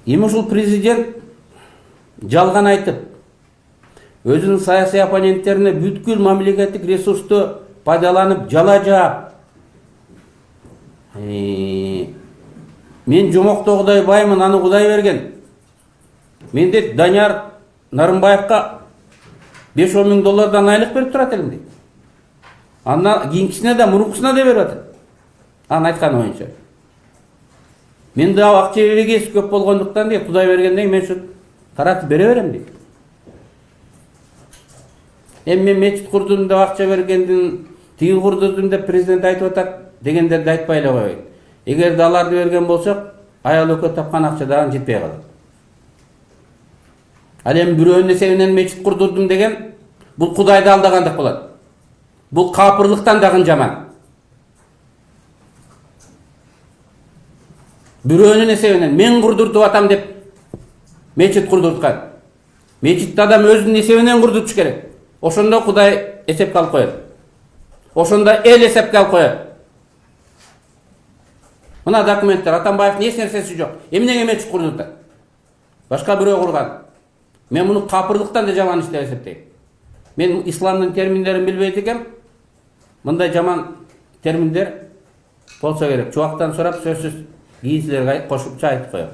Эми ушул президент жалган айтып, өзүнүн саясий оппоненттерине бүткүл мамлекеттик ресурсту пайдаланып жала жаап, мен жомокто Кудай баймын, аны Кудай берген. Мен дейт Данияр Нарымбаевка 5-10 миң доллардан айлык берип турат элем дейт. Андан кийинкисине да, мурункусуна да берип атат. Анын айтканы боюнча. Мен да акча беребегес көп болгондуктан дейт, Кудай бергенден мен ушу таратып бере берем дейт. Эми мен мечит курдум деп акча бергендин, тиги курдум деп президент айтып атат дегендерди айтпай эле коеюн. Эгерде аларды берген болсок, аял өкө тапкан акча дагы жетпей калат. Ал эми бирөөнүн эсебинен мечит курдурдум деген, бул Кудайды алдагандык болот. Бул капырлыктан дагы жаман. Бирөөнүн эсебинен мен курдуртуп атам деп мечит курдурткан. Мечитти адам өзүнүн эсебинен курдуртуш керек. Ошондо Кудай эсепке алып коет. Ошондо эл эсепке алып коет. Мына документтер, Атамбаевдин эч нерсеси жок. Эмнеге мечит курдуртат? Башка бирөө курган. Мен муну капырлыктан да жаман иш деп эсептейм. Мен исламдын терминдерин билбейт экем. Мындай жаман терминдер болсо керек. Чубактан сурап сөзсүз кийин силерге кошумча айтып коем.